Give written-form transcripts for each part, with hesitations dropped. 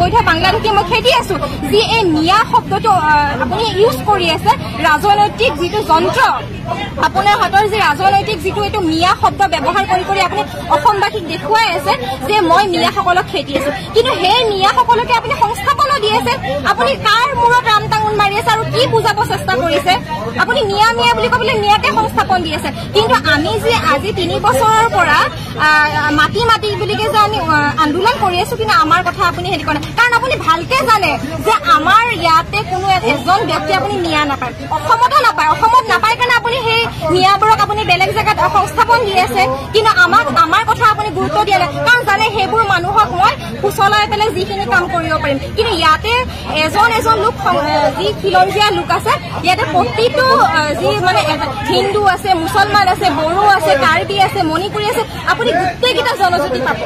অবৈধ বাংলাদেশী মই খেদি আছো যি এই মিয়া শব্দটো আপুনি ইউজ কৰি আছে ৰাজনৈতিক যিটো যন্ত্ৰ আপোনাৰ হাতৰ যে ৰাজনৈতিক যিটো এইটো মিয়া শব্দ ব্যৱহাৰ কৰি আপুনি অসমবাসীক দেখুৱাই আছে যে মই মিয়াসকলক খেদি আছো কিন্তু সেই মিয়াসকলকে আপুনি সংস্থাপনো দি আছে আপুনি কাৰ মূৰত ৰামটাঙুন মাৰি আছে আৰু কি বুজাব চেষ্টা কৰিছে আপুনি মিয়া মিয়া বুলি ক'বলৈ মিয়াকে সংস্থাপন দি আছে কিন্তু আমি যে আজি 3 বছৰৰ পৰা মাটি মাটি বুলিকে যে আমি আন্দোলন কৰি আছো কিন্তু আমাৰ কথা আপুনি হেৰি কৰে কাৰণ আপুনি ভালকে জানে যে আমাৰ ইয়াতে কোনো এজন ব্যক্তি আপুনি মিয়া নাপায় অসমতো নাপায় অসমত নাপায় কাৰণে আপুনি সেই মিয়াবোৰক আপুনি বেলেগ জেগাত সংস্থাপন দি আছে কিন্তু আমাৰ কথা আপুনি গুৰুত্ব দিয়া নাই কাৰণ জানে সেইবোৰ মানুহক মই কুচলাই পেলাই যিখিনি কাম কৰিব পাৰিম কিন্তু ইয়াতে এজন লোক যি খিলঞ্জীয়া লোক আছে ইয়াতে প্ৰতিটো যি মানে হিন্দু আছে মুছলমান আছে বড়ো আছে কাৰ্বি আছে মণিপুৰী আছে আপুনি গোটেইকেইটা জনজাতি পাব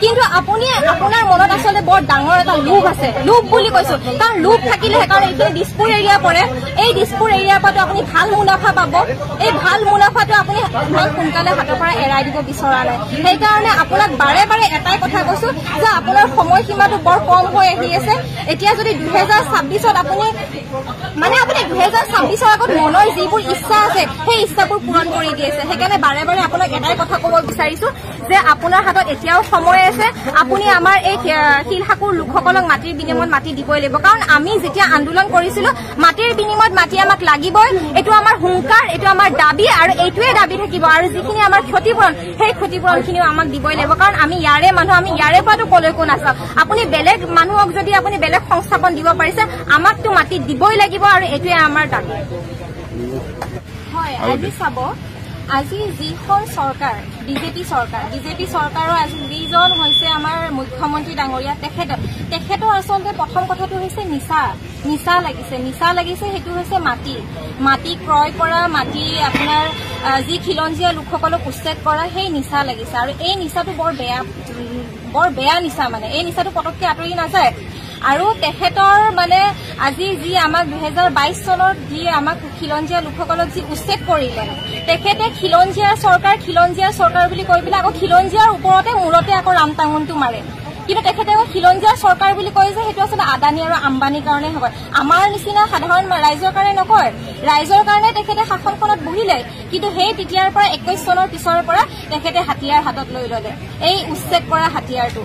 কিন্তু আপুনি আপোনাৰ মনত আচলতে বৰ ডাঙৰ এটা লোভ আছে লোভ বুলি কৈছো কাৰণ লোভ থাকিলে কাৰণ এইখিনি দিছপুৰ এৰিয়া পৰে এই দিছপুৰ এৰিয়াৰ পৰা আপুনি ভাল মুনাফা পাব এই ভাল মুনাফাটো আপুনি ইমান সোনকালে হাতৰ পৰা এৰাই দিব বিচৰা নাই সেইকাৰণে আপোনাক বাৰে বাৰে এটাই কথা কৈছো যে আপোনাৰ সময়সীমাটো বৰ কম হৈ আহি আছে এতিয়া যদি 2026ত আপুনি 2026ৰ আগত মনৰ যিবোৰ ইচ্ছা আছে সেই ইচ্ছাবোৰ পূৰণ কৰি দি আছে সেইকাৰণে বাৰে বাৰে আপোনাক এটাই কথা ক'ব বিচাৰিছো যে আপোনাৰ হাতত এতিয়াও সময় আছে আপুনি আমাৰ এই শিলহাকুৰ লোকসকলক মাটিৰ বিনিময়ত মাটি দিবই লাগিব কাৰণ আমি যেতিয়া আন্দোলন কৰিছিলো মাটিৰ বিনিময়ত মাটি আমাক লাগিবই এইটো আমাৰ হুংকাৰ এইটো আমাৰ দাবী আৰু এইটোৱে দাবী থাকিব আৰু যিখিনি আমাৰ ক্ষতিপূৰণ সেই ক্ষতিপূৰণখিনিও আমাক দিবই লাগিব কাৰণ আমি ইয়াৰে মানুহ আমি ইয়াৰে পৰাটো কলৈকো নাচাওঁ আপুনি বেলেগ মানুহক যদি আপুনি বেলেগ সংস্থাপন দিব পাৰিছে আমাকতো মাটি দিবই লাগিব আৰু এইটোৱে আমাৰ দাবী হয় আজি চাব আজি যিখন চৰকাৰ বিজেপি চৰকাৰৰ আজি যিজন হৈছে আমাৰ মুখ্যমন্ত্ৰী ডাঙৰীয়া তেখেতৰ আচলতে প্ৰথম কথাটো হৈছে নিচা লাগিছে সেইটো হৈছে মাটি ক্ৰয় কৰা মাটি আপোনাৰ যি খিলঞ্জীয়া লোকসকলক উচ্ছেদ কৰা সেই নিচা লাগিছে আৰু এই নিচাটো বৰ বেয়া নিচা মানে এই নিচাটো পটককে আঁতৰি নাযায় আৰু তেখেতৰ মানে আজি যি আমাক 2022 চনত যি আমাক খিলঞ্জীয়া লোকসকলক যি উচ্ছেদ কৰিলে তেখেতে খিলঞ্জীয়া চৰকাৰ বুলি কৈ পেলাই আকৌ খিলঞ্জীয়াৰ ওপৰতে মূৰতে আকৌ ৰামটাঙুনটো মাৰে কিন্তু তেখেতে খিলঞ্জীয়া চৰকাৰ বুলি কয় যে সেইটো আচলতে আদানী আৰু আম্বানীৰ কাৰণে হয় আমাৰ নিচিনা সাধাৰণ ৰাইজৰ কাৰণে নকয় ৰাইজৰ কাৰণে তেখেতে শাসনখনত বহিলে কিন্তু সেই তেতিয়াৰ পৰা 21 চনৰ পিছৰ পৰা তেখেতে হাতিয়াৰ হাতত লৈ ললে এই উচ্ছেদ কৰা হাতিয়াৰটো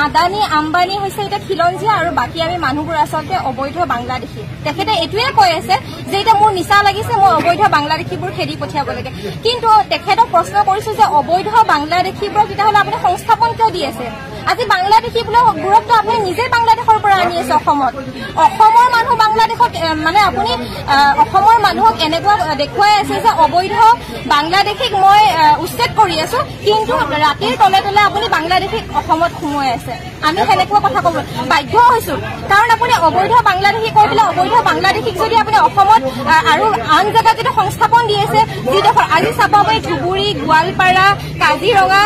আদানী আম্বানী হৈছে এটা খিলঞ্জীয়া আৰু বাকী আমি মানুহবোৰ আচলতে অবৈধ বাংলাদেশী তেখেতে এইটোৱে কৈ আছে যে এটা মোৰ নিচা লাগিছে মই অবৈধ বাংলাদেশীবোৰ খেদি পঠিয়াব লাগে কিন্তু তেখেতক প্ৰশ্ন কৰিছো যে অবৈধ বাংলাদেশীবোৰক তেতিয়াহ'লে আপুনি সংস্থাপন কিয় দি আছে আজি বাংলাদেশীবোৰকতো আপুনি নিজে বাংলাদেশৰ পৰা আনি আছে অসমৰ মানুহ বাংলাদেশত মানে আপুনি অসমৰ মানুহক এনেকুৱা দেখুৱাই আছে যে অবৈধ বাংলাদেশীক মই উচ্ছেদ কৰি আছো কিন্তু ৰাতিৰ তলে তলে আপুনি বাংলাদেশীক অসমত সোমোৱাই আছে আমি সেনেকুৱা কথা ক'ব বাধ্য হৈছো কাৰণ আপুনি অবৈধ বাংলাদেশী কৈ পেলাই অবৈধ বাংলাদেশীক যদি আপুনি অসমত আৰু আন জেগাত যদি সংস্থাপন দি আছে যিডোখৰ আজি চাব আপুনি ধুবুৰী গোৱালপাৰা কাজিৰঙা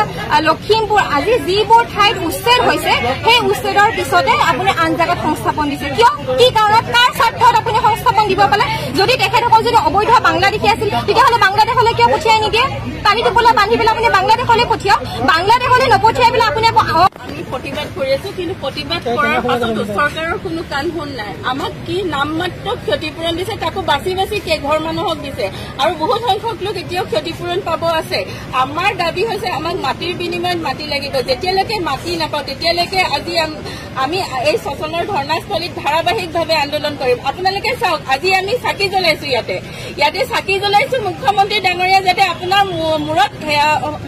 লখিমপুৰ আজি যিবোৰ ঠাইত উচ্ছেদ হৈছে সেই উচ্ছেদৰ পিছতে আপুনি আন জেগাত সংস্থাপন দিছে কিয় কি কাৰণত কাৰ স্বাৰ্থত আপুনি সংস্থাপন দিব পালে যদি তেখেতসকল যদি অবৈধ বাংলাদেশী আছিল তেতিয়াহ'লে বাংলাদেশলৈ কিয় পঠিয়াই নিদিয়ে পানী টোপোলা বান্ধি পেলাই আপুনি বাংলাদেশলৈ পঠিয়াওক বাংলাদেশলৈ নপঠিয়াই পেলাই আপুনি আমি প্ৰতিবাদ কৰি আছো কিন্তু প্ৰতিবাদ কৰাৰ পাছতো চৰকাৰৰ কোনো কাণ শুন নাই আমাক কি নামমাত্ৰ ক্ষতিপূৰণ দিছে তাকো বাছি কেইঘৰ মানুহক দিছে আৰু বহুত সংখ্যক লোক এতিয়াও ক্ষতিপূৰণ পাব আছে আমাৰ দাবী হৈছে আমাক মাটিৰ বিনিময়ত মাটি লাগিব যেতিয়ালৈকে মাটি নাপাওঁ তেতিয়ালৈকে আজি আমি এই সচলৰ ধৰ্ণাস্থলীত ধাৰাবাহিকভাৱে আন্দোলন কৰিম আপোনালোকে চাওক আজি আমি চাকি জ্বলাইছো ইয়াতে চাকি জ্বলাইছো মুখ্যমন্ত্ৰী ডাঙৰীয়া যাতে আপোনাৰ মূৰত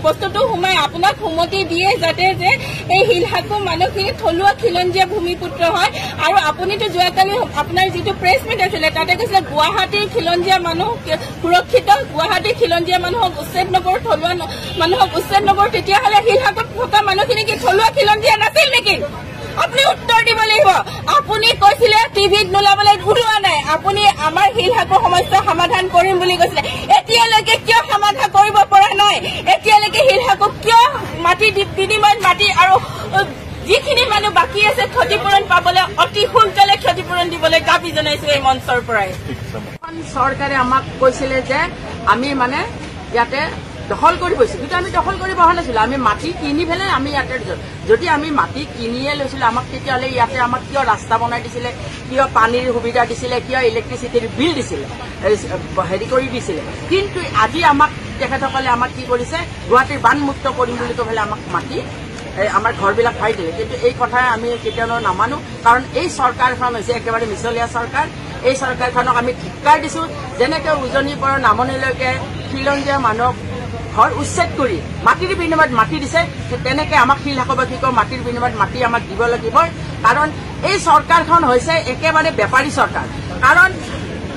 বস্তুটো সোমাই আপোনাক সুমতি দিয়ে যাতে যে এই শিলহাকু মানুহখিনি থলুৱা খিলঞ্জীয়া ভূমিপুত্ৰ হয় আৰু আপুনিতো যোৱাকালি আপোনাৰ যিটো প্ৰেছ মিট আছিলে তাতে কৈছিলে গুৱাহাটীৰ খিলঞ্জীয়া মানুহ সুৰক্ষিত গুৱাহাটীৰ খিলঞ্জীয়া মানুহক উচ্ছেদ নকৰো থলুৱা মানুহক উচ্ছেদ নকৰো তেতিয়াহ'লে শিলহাকুত থকা মানুহখিনি কি থলুৱা খিলঞ্জীয়া নাছিল নেকি আপুনি উত্তৰ দিব লাগিব আপুনি কৈছিলে টিভিত নোলাবলৈ ওলোৱা নাই আপুনি আমাৰ শিলহাকুৰ সমস্যা সমাধান কৰিম বুলি কৈছিলে এতিয়ালৈকে কিয় সমাধান কৰিব পৰা নাই এতিয়ালৈকে শিলহাকুক কিয় মাটি বিনিময়ত মাটি আৰু যিখিনি মানুহ বাকী আছে ক্ষতিপূৰণ পাবলৈ অতি সোনকালে ক্ষতিপূৰণ দিবলৈ দাবী জনাইছো এই মঞ্চৰ পৰাই চৰকাৰে আমাক কৈছিলে যে আমি মানে ইয়াতে দখল কৰি বৈছোঁ, কিন্তু আমি দখল কৰিব অহা নাছিলোঁ। আমি মাটি কিনি পেলাই আমি ইয়াতে দিছোঁ। যদি আমি মাটি কিনিয়ে লৈছিলোঁ, আমাক তেতিয়াহ'লে ইয়াতে আমাক কিয় ৰাস্তা বনাই দিছিলে, কিয় পানীৰ সুবিধা দিছিলে, কিয় ইলেক্ট্ৰিচিটিৰ বিল দিছিলে, হেৰি কৰি দিছিলে। কিন্তু আজি আমাক তেখেতসকলে আমাক কি কৰিছে, গুৱাহাটীৰ বানমুক্ত কৰিম বুলি কৈ পেলাই আমাক মাটি আমাৰ ঘৰবিলাক খাই দিলে। কিন্তু এই কথা আমি কেতিয়াও নামানো, কাৰণ এই চৰকাৰখন হৈছে একেবাৰে মিছলীয়া চৰকাৰ। এই চৰকাৰখনক আমি ধিক্কাৰ দিছোঁ। যেনেকৈ উজনিৰ পৰা নামনিলৈকে খিলঞ্জীয়া মানুহক ঘৰ উচ্ছেদ কৰি মাটিৰ বিনিময়ত মাটি দিছে, তেনেকৈ আমাক শিলহাকবাসীকো মাটিৰ বিনিময়ত মাটি আমাক দিব লাগিব। কাৰণ এই চৰকাৰখন হৈছে একেবাৰে বেপাৰী চৰকাৰ। কাৰণ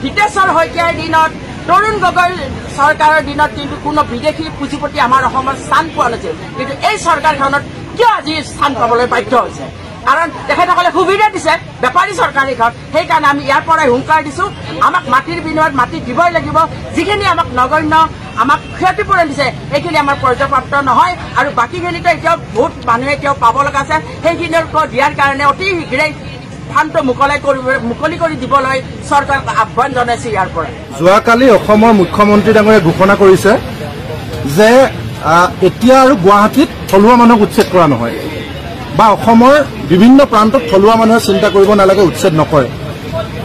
হিতেশ্বৰ শইকীয়াৰ দিনত, তৰুণ গগৈ চৰকাৰৰ দিনত কিন্তু কোনো বিদেশী পুঁজিপতি আমাৰ অসমত স্থান পোৱা নাছিল, কিন্তু এই চৰকাৰখনত কিয় আজি স্থান পাবলৈ বাধ্য হৈছে? কাৰণ তেখেতসকলে সুবিধা দিছে, বেপাৰী চৰকাৰ এইখন। সেইকাৰণে আমি ইয়াৰ পৰাই হুংকাৰ দিছোঁ, আমাক মাটিৰ বিনিময়ত মাটি দিবই লাগিব। যিখিনি আমাক নগণ্য আমাক ক্ষতিপূৰণ দিছে সেইখিনি আমাৰ পৰ্যাপ্ত নহয়, আৰু বাকীখিনিতো এতিয়াও বহুত মানুহে এতিয়াও পাব লগা আছে। সেইখিনিকো দিয়াৰ কাৰণে অতি শীঘ্ৰেই ফাণ্ডটো মুকলি কৰি দিবলৈ চৰকাৰক আহ্বান জনাইছে। ইয়াৰ পৰা যোৱাকালি অসমৰ মুখ্যমন্ত্ৰী ডাঙৰীয়ে ঘোষণা কৰিছে যে এতিয়া আৰু গুৱাহাটীত থলুৱা মানুহক উচ্ছেদ কৰা নহয়, বা অসমৰ বিভিন্ন প্ৰান্তত থলুৱা মানুহে চিন্তা কৰিব নালাগে, উচ্ছেদ নকৰে।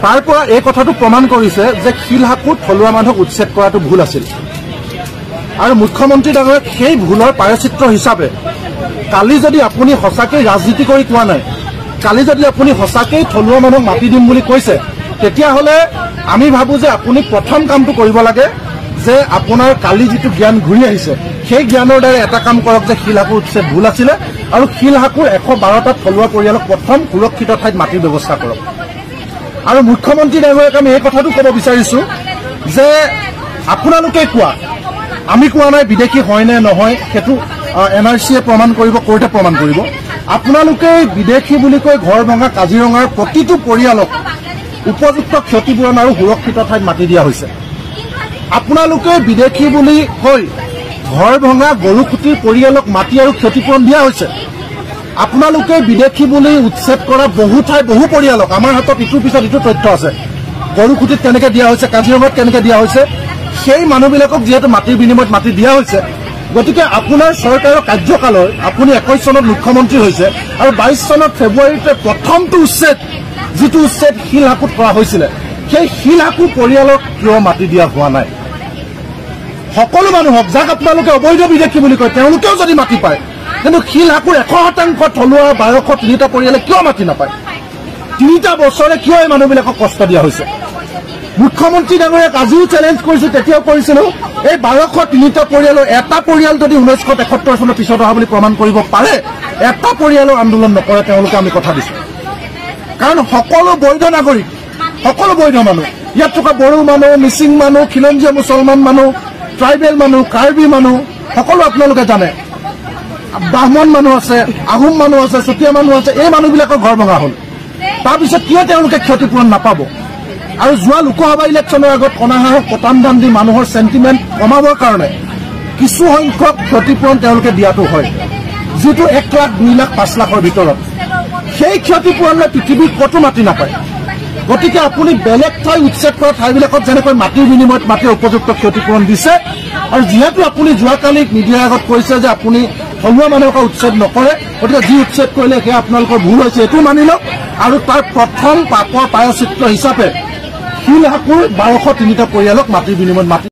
তাৰ পৰা এই কথাটো প্ৰমাণ কৰিছে যে শিলহাকুত থলুৱা মানুহক উচ্ছেদ কৰাটো ভুল আছিল। আৰু মুখ্যমন্ত্ৰী ডাঙৰীয়ে সেই ভুলৰ পাৰচিত্ৰ হিচাপে কালি যদি আপুনি সঁচাকৈ ৰাজনীতি কৰি কোৱা নাই, কালি যদি আপুনি সঁচাকৈ থলুৱা মানুহক মাতি দিম বুলি কৈছে, তেতিয়াহ'লে আমি ভাবোঁ যে আপুনি প্ৰথম কামটো কৰিব লাগে যে আপোনাৰ কালি যিটো জ্ঞান ঘূৰি আহিছে, সেই জ্ঞানৰ দ্বাৰা এটা কাম কৰক যে শিলহাকুৰ উচ্ছেদ ভুল আছিলে, আৰু শিলহাকুৰ 112টা থলুৱা পৰিয়ালক প্ৰথম সুৰক্ষিত ঠাইত মাটিৰ ব্যৱস্থা কৰক। আৰু মুখ্যমন্ত্ৰী ডাঙৰীয়াক আমি এই কথাটো ক'ব বিচাৰিছোঁ যে আপোনালোকে কোৱা, আমি কোৱা নাই বিদেশী হয় নে নহয়, সেইটো NRCয়ে প্ৰমাণ কৰিব, কোৰ্টে প্ৰমাণ কৰিব। আপোনালোকে বিদেশী বুলি কৈ ঘৰ ভঙা কাজিৰঙাৰ প্ৰতিটো পৰিয়ালক উপযুক্ত ক্ষতিপূৰণ আৰু সুৰক্ষিত ঠাইত মাতি দিয়া হৈছে। আপোনালোকে বিদেশী বুলি কৈ ঘৰ ভঙা গৰুকুটিৰ পৰিয়ালক মাটি আৰু ক্ষতিপূৰণ দিয়া হৈছে। আপোনালোকে বিদেশী বুলি উচ্ছেদ কৰা বহু ঠাই বহু পৰিয়ালক, আমাৰ হাতত ইটোৰ পিছত ইটো তথ্য আছে, গৰুকুটিত কেনেকৈ দিয়া হৈছে, কাজিৰঙাত কেনেকৈ দিয়া হৈছে, সেই মানুহবিলাকক যিহেতু মাটিৰ বিনিময়ত মাটি দিয়া হৈছে। গতিকে আপোনাৰ চৰকাৰৰ কাৰ্যকালৰ আপুনি 21 চনত মুখ্যমন্ত্ৰী হৈছে, আৰু 22 চনত ফেব্ৰুৱাৰীতে প্ৰথমটো উচ্ছেদ, যিটো উচ্ছেদ শিলহাকুত কৰা হৈছিলে, সেই শিলহাকু পৰিয়ালক কিয় মাটি দিয়া হোৱা নাই? সকলো মানুহক, যাক আপোনালোকে অবৈধ বিদেশী বুলি কয়, তেওঁলোকেও যদি মাটি পায়, কিন্তু শিলহাকুৰ 100% থলুৱা 1203টা পৰিয়ালে কিয় মাটি নাপায়? 3টা বছৰে কিয় এই মানুহবিলাকক কষ্ট দিয়া হৈছে? মুখ্যমন্ত্ৰী ডাঙৰীয়াক আজিও চেলেঞ্জ কৰিছোঁ, তেতিয়াও কৰিছিলোঁ, এই 1203টা পৰিয়ালৰ এটা পৰিয়াল যদি 1971 চনৰ পিছত অহা বুলি প্ৰমাণ কৰিব পাৰে, এটা পৰিয়ালৰ আন্দোলন নকৰে, তেওঁলোকে আমি কথা দিছোঁ। কাৰণ সকলো বৈধ নাগৰিক, সকলো বৈধ মানুহ, ইয়াত থকা বড়ো মানুহ, মিচিং মানুহ, খিলঞ্জীয়া মুছলমান মানুহ, ট্ৰাইবেল মানুহ, কাৰ্বি মানুহ, সকলো আপোনালোকে জানে, ব্ৰাহ্মণ মানুহ আছে, আহোম মানুহ আছে, চুতীয়া মানুহ আছে, এই মানুহবিলাকৰ ঘৰ ভঙা হ'ল। তাৰপিছত কিয় তেওঁলোকে ক্ষতিপূৰণ নাপাব? আৰু যোৱা লোকসভা ইলেকশ্যনৰ আগত কণাহাঁহক পতান দান দি মানুহৰ চেণ্টিমেণ্ট কমাবৰ কাৰণে কিছু সংখ্যক ক্ষতিপূৰণ তেওঁলোকে দিয়াটো হয়, যিটো 1 লাখ, 2 লাখ, 5 লাখৰ ভিতৰত। সেই ক্ষতিপূৰণলৈ পৃথিৱীৰ ক'তো মাটি নাপায়। গতিকে আপুনি বেলেগ ঠাই উচ্ছেদ কৰা ঠাইবিলাকত যেনেকৈ মাটিৰ বিনিময়ত মাটিৰ উপযুক্ত ক্ষতিপূৰণ দিছে, আৰু যিহেতু আপুনি যোৱাকালি মিডিয়াৰ আগত কৈছে যে আপুনি থলুৱা মানুহক উচ্ছেদ নকৰে, গতিকে যি উচ্ছেদ কৰিলে সেয়া আপোনালোকৰ ভুল হৈছে, এইটো মানি লওক। আৰু তাৰ প্ৰথম পাপৰ পায়চিত্ৰ হিচাপে শিলহাকুৰ 1203টা পৰিয়ালক মাটিৰ বিনিময়ত মাটি